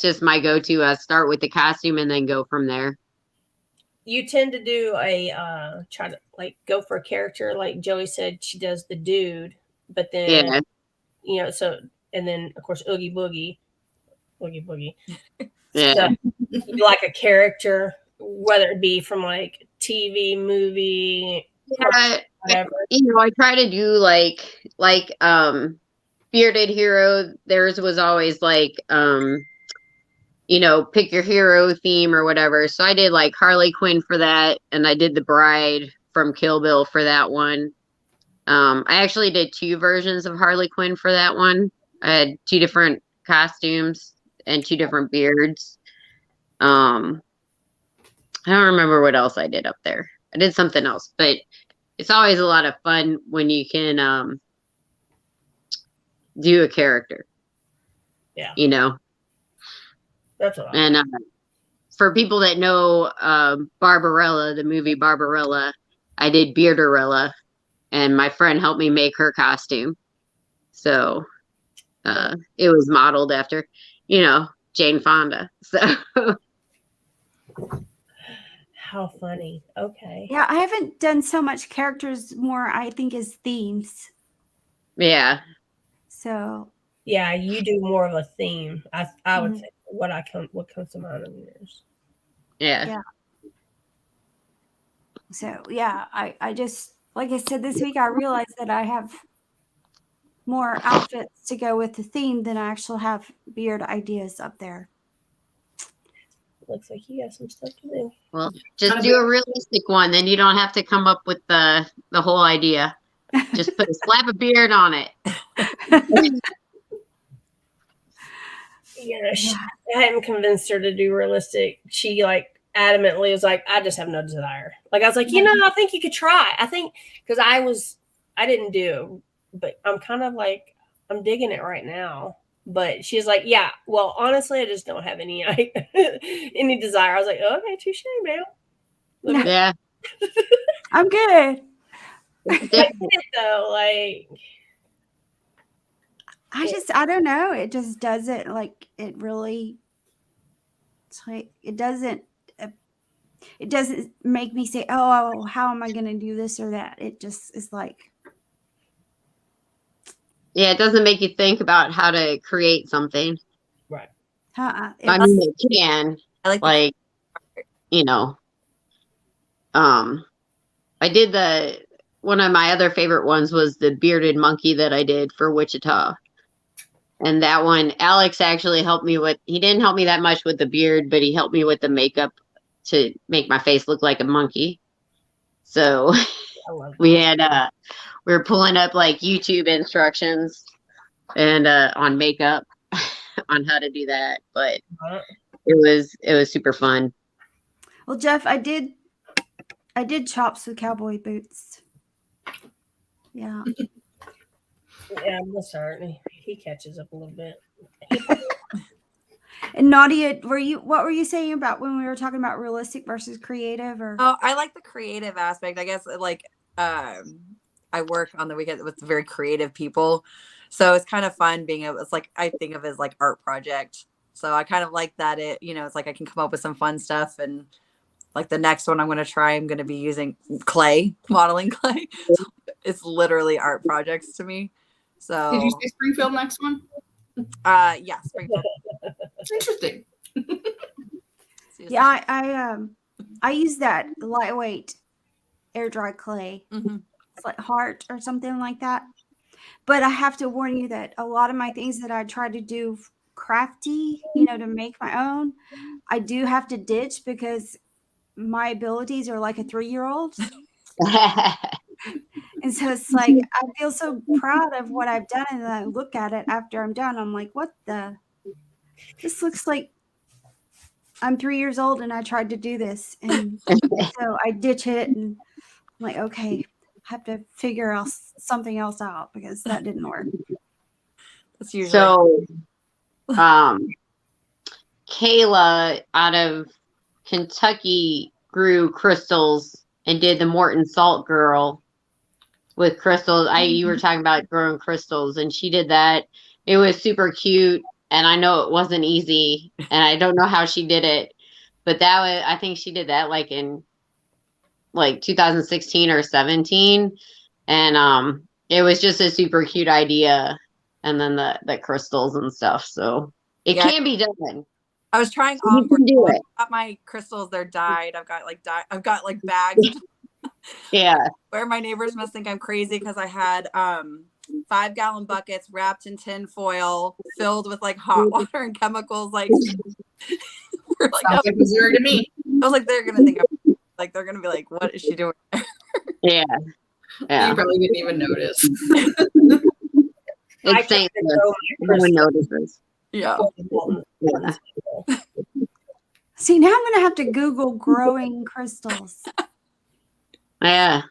just my go-to. I start with the costume and then go from there. You tend to do try to go for a character, like Joey said, she does the dude, but then so, and then of course Oogie Boogie. Yeah. So, you like a character, whether it be from like TV, movie, whatever. I try to do like Bearded Hero. Theirs was always like pick your hero theme or whatever. So I did like Harley Quinn for that, and I did the bride from Kill Bill for that one. I actually did 2 versions of Harley Quinn for that one. I had 2 different costumes and 2 different beards. I don't remember what else I did up there. I did something else, but it's always a lot of fun when you can do a character. Yeah. That's what I And like. for people that know Barbarella, the movie Barbarella, I did Bearderella, and my friend helped me make her costume. So it was modeled after, Jane Fonda. So How funny. Okay. Yeah, I haven't done so much characters, more I think is themes. yeah. So Yeah, you do more of a theme. I would Mhm. say what comes to mind of yours. Yeah. Yeah. So yeah, I just, like I said, this week I realized that I have more outfits to go with the theme than I actually have beard ideas up there. Looks like you got some stuff to do. Well, just do a realistic one, then you don't have to come up with the whole idea. Just slap a beard on it. Yeah, I hadn't convinced her to do realistic. She like adamantly was like, I just have no desire. Like I was like, I think you could try. I think because I didn't do, but I'm kind of like I'm digging it right now. But she's like, yeah, well, honestly, I just don't have any any desire. I was like, okay, touche, man. Yeah. I'm good. I get it though, like I don't know. It just doesn't, like, it really, it's like, it doesn't make me say, oh, how am I going to do this or that? It just is like, Yeah, it doesn't make you think about how to create something. right. I mean, it can. I like I did one of my other favorite ones was the bearded monkey that I did for Wichita. And that one, Alex actually helped me with, he didn't help me that much with the beard, but he helped me with the makeup to make my face look like a monkey. So I love we were pulling up like YouTube instructions and on makeup on how to do that. But it was super fun. well, Jeff, I did chops with cowboy boots. Yeah. Yeah, I'm starting. He catches up a little bit. And Nadia, what were you saying about when we were talking about realistic versus creative? Or Oh, I like the creative aspect. I guess like I work on the weekend with very creative people, so it's kind of fun being able. It's like I think of it as like art project. So I kind of like that. It's like I can come up with some fun stuff, and like the next one I'm going to try, I'm going to be using modeling clay. It's literally art projects to me. So Did you say Springfield next one? Yeah, Springfield. Interesting. yeah, I use that lightweight air dry clay. Mm-hmm. It's like Heart or something like that. But I have to warn you that a lot of my things that I try to do crafty, to make my own, I do have to ditch because my abilities are like a 3-year-old. And so it's like, I feel so proud of what I've done. And then I look at it after I'm done. I'm like, this looks like I'm 3 years old and I tried to do this. And so I ditch it and I'm like, okay, I have to figure out something else out because that didn't work. That's usually so Kayla out of Kentucky grew crystals and did the Morton Salt Girl with crystals. You were talking about growing crystals, and she did that. It was super cute, and I know it wasn't easy, and I don't know how she did it, but I think she did that like in like 2016 or 17, and it was just a super cute idea, and then the crystals and stuff. So it can be done. I was trying You can do it. I've got my crystals, they're dyed. I've got like bags. Yeah. Where my neighbors must think I'm crazy because I had 5-gallon buckets wrapped in tin foil, filled with like hot water and chemicals, like We're like, Sounds oh, like Missouri to me. I was like, they're gonna think like they're gonna be like, what is she doing? Yeah. You Yeah. probably didn't even notice. I It's tried St. to Louis. grow No one notices. Yeah. Yeah. See, now I'm gonna have to Google growing crystals. Yeah.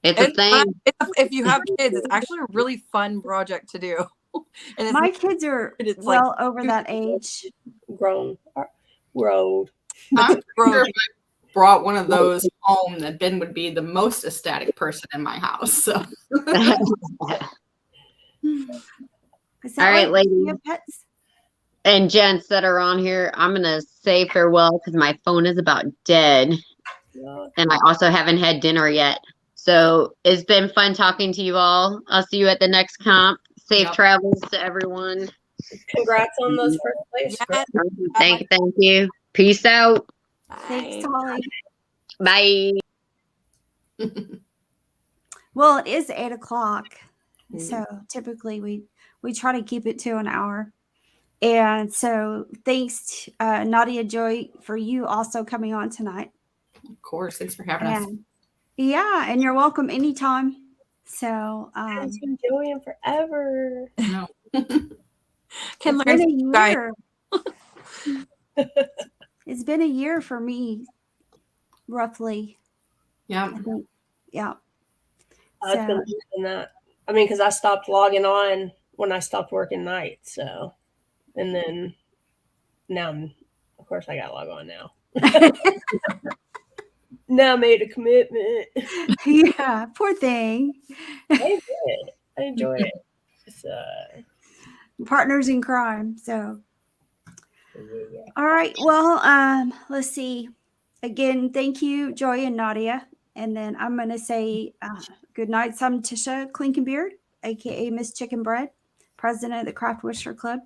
It's a And thing. if you have kids, it's actually a really fun project to do. And it's My kids are it's like well over that age. grown. We're old. I'm grown. sure if I brought one of those home, that Ben would be the most ecstatic person in my house. So Is All that right, what you ladies. have pets? And gents that are on here, I'm going to say farewell because my phone is about dead. And I also haven't had dinner yet. So it's been fun talking to you all. I'll see you at the next comp. Safe Yep. travels to everyone. Congrats on those first place. Yeah. Thank you. Peace out. Thanks, Bye. Holly. Bye. Well, it is 8 o'clock, so typically we try to keep it to an hour. And so thanks, Nadia Joy, for you also coming on tonight. of course, thanks for having us. And yeah, and you're welcome anytime. So I've been enjoying forever. No. Can it's learn been from you a guys. year. It's been a year for me, roughly. Yeah. I think. Yeah. It's been longer than that. I mean, because I stopped logging on when I stopped working nights. So, and then now, of course, I got to log on now. Now I made a commitment. Yeah, poor thing. I enjoy it. I enjoy it. It's, Partners in crime. So yeah. all right. Well, let's see. Again, thank you, Joy and Nadia. And then I'm gonna say good night. I'm Tisha Klinkenbeard, aka Miss Chicken Bread, president of the Craft Whisker Club.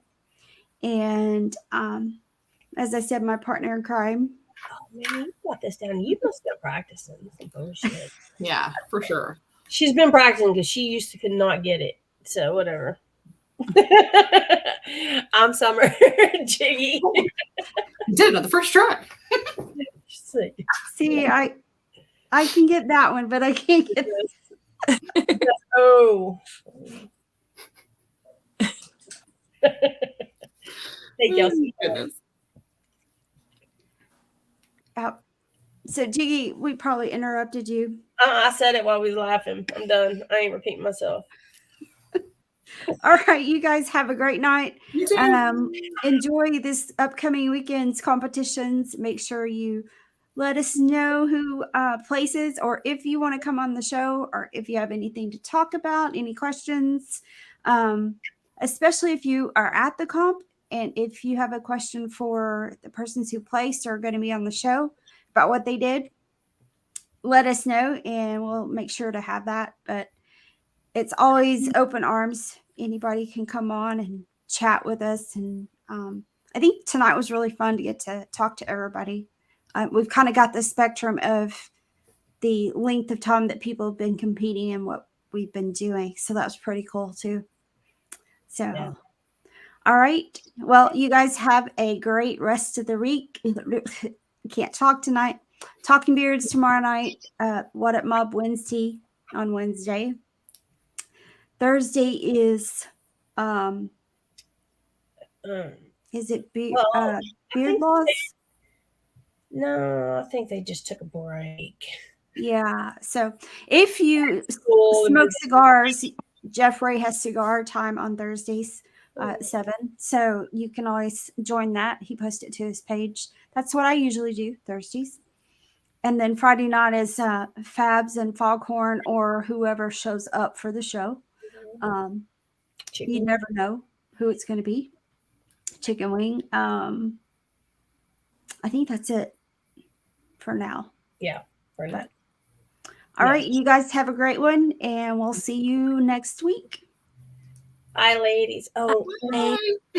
And as I said, my partner in crime. Oh man, you got this down. You must have been practicing some bullshit. Yeah, for sure. She's been practicing because she used to could not get it. So whatever. I'm Summer Jiggy. You did it on the first try. See, I can get that one, but I can't get this. Oh. Thank y'all. Goodness. So Jiggy, we probably interrupted you. I said it while we was laughing. I'm done. I ain't repeating myself. All right, you guys have a great night. You too. Enjoy this upcoming weekend's competitions. Make sure you let us know who places, or if you want to come on the show, or if you have anything to talk about, any questions, especially if you are at the comp, and if you have a question for the persons who placed or are going to be on the show about what they did, let us know, and we'll make sure to have that. But it's always open arms. Anybody can come on and chat with us. And I think tonight was really fun to get to talk to everybody. We've kind of got the spectrum of the length of time that people have been competing and what we've been doing. So that was pretty cool too. So, yeah. All right. Well, you guys have a great rest of the week. Can't talk tonight. Talking Beards tomorrow night. What Up Mob Wednesday on Wednesday. Thursday is it beard laws? No, I think they just took a break. Yeah. So if you smoke cigars, Jeff Ray has cigar time on Thursdays at 7. So you can always join that. He posted it to his page. That's what I usually do Thursdays. And then Friday night is Fabs and Foghorn or whoever shows up for the show. You never know who it's going to be. Chicken wing. I think that's it for now. Yeah, for now. All right, you guys have a great one, and we'll see you next week. Bye, ladies. Oh, Bye.